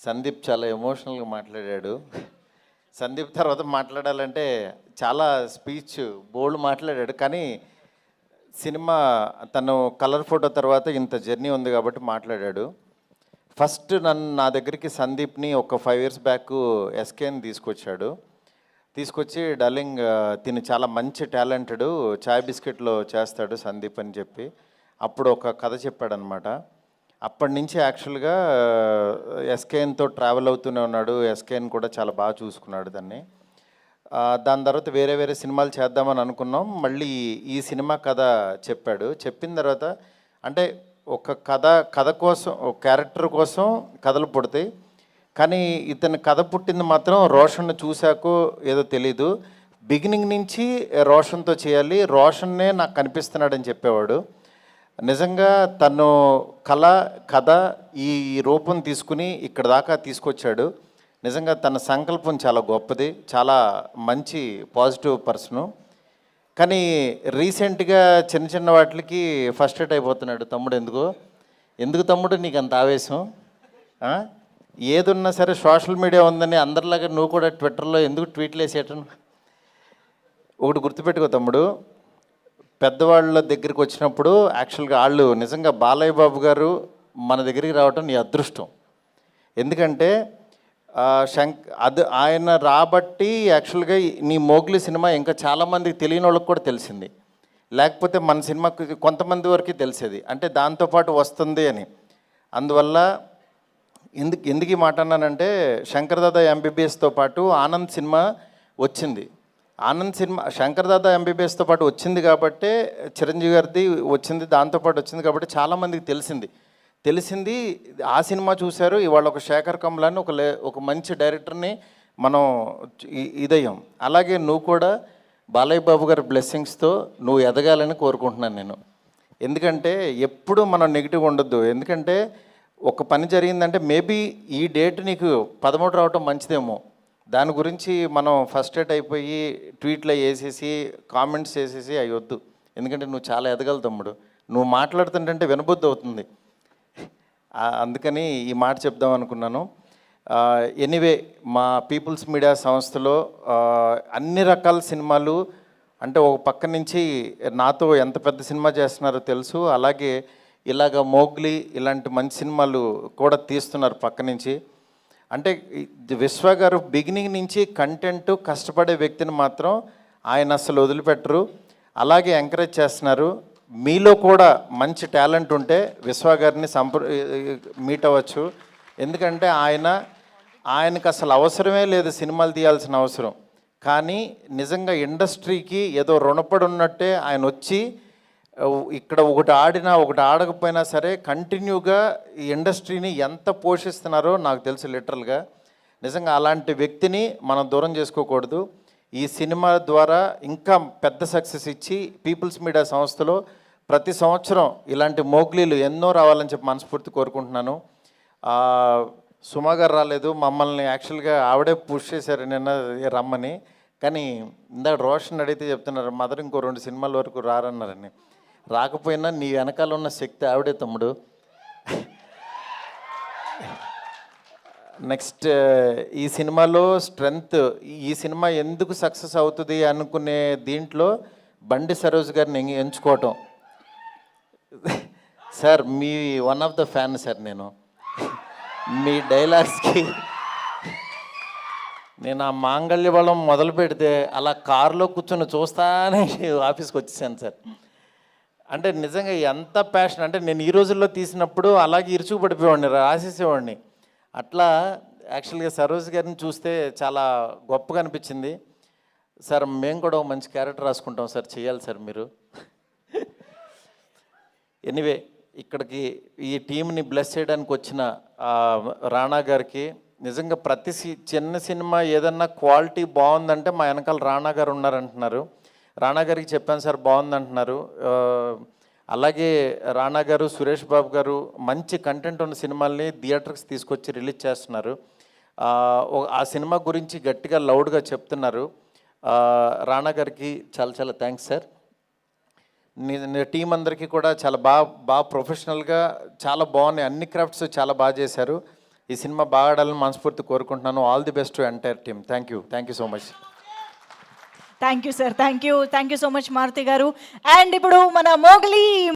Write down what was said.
సందీప్ చాలా ఎమోషనల్గా మాట్లాడాడు. సందీప్ తర్వాత మాట్లాడాలంటే చాలా స్పీచ్ బోల్డ్ మాట్లాడాడు. కానీ సినిమా తను కలర్ ఫోటో తర్వాత ఇంత జర్నీ ఉంది కాబట్టి మాట్లాడాడు. ఫస్ట్ నా దగ్గరికి సందీప్ని ఒక 5 years బ్యాక్ ఎస్కేని తీసుకొచ్చి డార్లింగ్ తిని చాలా మంచి టాలెంటెడ్, చాయ్ బిస్కెట్లో చేస్తాడు సందీప్ అని చెప్పి అప్పుడు ఒక కథ చెప్పాడనమాట. అప్పటి నుంచి యాక్చువల్గా ఎస్కేఎన్తో ట్రావెల్ అవుతూనే ఉన్నాడు. ఎస్కేఎన్ కూడా చాలా బాగా చూసుకున్నాడు దాన్ని. దాని తర్వాత వేరే సినిమాలు చేద్దామని అనుకున్నాం. మళ్ళీ ఈ సినిమా కథ చెప్పాడు. చెప్పిన తర్వాత అంటే ఒక కథ కోసం, ఒక క్యారెక్టర్ కోసం కథలు పుడతాయి. కానీ ఇతని కథ పుట్టింది మాత్రం రోషన్ను చూశాకో ఏదో తెలీదు. బిగినింగ్ నుంచి రోషన్తో చేయాలి, రోషన్నే నాకు కనిపిస్తున్నాడని చెప్పేవాడు. నిజంగా తను కథ ఈ రూపం తీసుకుని ఇక్కడ దాకా తీసుకొచ్చాడు. నిజంగా తన సంకల్పం చాలా గొప్పది, చాలా మంచి పాజిటివ్ పర్సను. కానీ రీసెంట్గా చిన్న వాటికి ఫస్ట్రేట్ అయిపోతున్నాడు. తమ్ముడు ఎందుకు తమ్ముడు నీకు అంత ఆవేశం? ఏదున్నా సరే సోషల్ మీడియా ఉందని అందరిలాగా నువ్వు కూడా ట్విట్టర్లో ఎందుకు ట్వీట్లు వేసేయటం? ఒకటి గుర్తుపెట్టుకో తమ్ముడు, పెద్దవాళ్ళ దగ్గరికి వచ్చినప్పుడు యాక్చువల్గా వాళ్ళు నిజంగా బాలయ్య బాబు గారు మన దగ్గరికి రావటం నీ అదృష్టం. ఎందుకంటే ఆయన రాబట్టి యాక్చువల్గా నీ మోగ్లీ సినిమా ఇంకా చాలామందికి తెలియని వాళ్ళకి కూడా తెలిసింది. లేకపోతే మన సినిమాకి కొంతమంది వరకు తెలిసేది, అంటే దాంతోపాటు వస్తుంది అని. అందువల్ల ఎందుకు ఈ మాట అన్నానంటే, శంకర్ దాదా ఎంబీబీఎస్తో పాటు ఆనంద్ సినిమా వచ్చింది. ఆనంద్ సినిమా శంకర్ దాదా ఎంబీబీఎస్తో పాటు వచ్చింది కాబట్టి, చిరంజీవి గారిది వచ్చింది దాంతోపాటు వచ్చింది కాబట్టి చాలామందికి తెలిసింది. ఆ సినిమా చూశారు. ఇవాళ ఒక శేఖర్ కమలాన్ని ఒక మంచి డైరెక్టర్ని మనం ఇదయ్యాం. అలాగే నువ్వు కూడా బాలయ్య బాబు గారి బ్లెస్సింగ్స్తో నువ్వు ఎదగాలని కోరుకుంటున్నాను నేను. ఎందుకంటే ఎప్పుడు మనం నెగిటివ్ ఉండొద్దు. ఎందుకంటే ఒక పని జరిగిందంటే మేబీ ఈ డేట్ నీకు 13 రావటం మంచిదేమో, దాని గురించి మనం ఫస్ట్రేట్ అయిపోయి ట్వీట్లో వేసేసి కామెంట్స్ వేసేసి అవి వద్దు. ఎందుకంటే నువ్వు చాలా ఎదగలు తమ్ముడు. నువ్వు మాట్లాడుతుంటే వినబుద్ధి అవుతుంది. అందుకని ఈ మాట చెప్దాం అనుకున్నాను. ఎనీవే, మా పీపుల్స్ మీడియా సంస్థలో అన్ని రకాల సినిమాలు, అంటే ఒక పక్క నుంచి నాతో ఎంత పెద్ద సినిమా చేస్తున్నారో తెలుసు. అలాగే ఇలాగ మోగ్లీ ఇలాంటి మంచి సినిమాలు కూడా తీస్తున్నారు పక్క నుంచి. అంటే విశ్వ గారు బిగినింగ్ నుంచి కంటెంట్ కష్టపడే వ్యక్తిని మాత్రం ఆయన అసలు వదిలిపెట్టరు, అలాగే ఎంకరేజ్ చేస్తున్నారు. మీలో కూడా మంచి టాలెంట్ ఉంటే విశ్వ గారిని మీట్ అవ్వచ్చు. ఎందుకంటే ఆయనకు అసలు అవసరమే లేదు సినిమాలు తీయాల్సిన అవసరం. కానీ నిజంగా ఇండస్ట్రీకి ఏదో రుణపడి ఉన్నట్టే ఆయన వచ్చి ఇక్కడ ఒకటి ఆడినా ఒకటి ఆడకపోయినా సరే కంటిన్యూగా ఈ ఇండస్ట్రీని ఎంత పోషిస్తున్నారో నాకు తెలుసు లిటరల్గా. నిజంగా అలాంటి వ్యక్తిని మనం దూరం చేసుకోకూడదు. ఈ సినిమా ద్వారా ఇంకా పెద్ద సక్సెస్ ఇచ్చి పీపుల్స్ మీడియా సంస్థలో ప్రతి సంవత్సరం ఇలాంటి మోగ్లీలు ఎన్నో రావాలని చెప్పి మనస్ఫూర్తి కోరుకుంటున్నాను. సుమా గారు రాలేదు, మమ్మల్ని యాక్చువల్గా ఆవిడే పుష్ చేశారు నిన్న రమ్మని. కానీ ఇందాక రోషన్ అడిగితే చెప్తున్నారు, మదర్ ఇంకో 2 సినిమాల వరకు రారన్నారని. రాకపోయినా నీ వెనకాల ఉన్న శక్తి ఆవిడే తమ్ముడు. నెక్స్ట్ ఈ సినిమాలో స్ట్రెంగ్త్, ఈ సినిమా ఎందుకు సక్సెస్ అవుతుంది అనుకునే దీంట్లో బండి సరోజ్ గారిని ఎంచుకోవటం. సార్ మీ one of the fan sir. నేను మీ డైలాగ్స్కి నేను ఆ మాంగళ్య బలం మొదలు పెడితే అలా కారులో కూర్చొని చూస్తానే ఆఫీస్కి వచ్చేసాను సార్. అంటే నిజంగా ఎంత ప్యాషన్ అంటే, నేను ఈ రోజుల్లో తీసినప్పుడు అలాగే ఇరుచుకు పడిపోయేవాడిని, రాసేసేవాడిని. అట్లా యాక్చువల్గా సరోజ్ గారిని చూస్తే చాలా గొప్పగా అనిపించింది. సార్ మేము కూడా ఒక మంచి క్యారెక్టర్ రాసుకుంటాం సార్, చేయాలి సార్ మీరు. ఎనీవే, ఇక్కడికి ఈ టీంని బ్లెస్ చేయడానికి వచ్చిన రాణా గారికి నిజంగా ప్రతి చిన్న సినిమా ఏదన్నా క్వాలిటీ బాగుందంటే మా వెనకాల రాణా గారు ఉన్నారంటున్నారు. రాణా గారికి చెప్పాను సార్ బాగుందంటున్నారు. అలాగే రాణా గారు, సురేష్ బాబు గారు మంచి కంటెంట్ ఉన్న సినిమాల్ని థియేటర్కి తీసుకొచ్చి రిలీజ్ చేస్తున్నారు. ఆ సినిమా గురించి గట్టిగా లౌడ్గా చెప్తున్నారు. రాణా గారికి చాలా చాలా థ్యాంక్స్ సార్. టీం అందరికీ కూడా చాలా బాగా ప్రొఫెషనల్గా చాలా బాగున్నాయి, అన్ని క్రాఫ్ట్స్ చాలా బాగా చేశారు. ఈ సినిమా బాగా ఆడాలని మనస్ఫూర్తి కోరుకుంటున్నాను. All the best to entire team. Thank you so much. Thank you sir, thank you so much Maruti garu. And ఇప్పుడు మన మోగ్లీ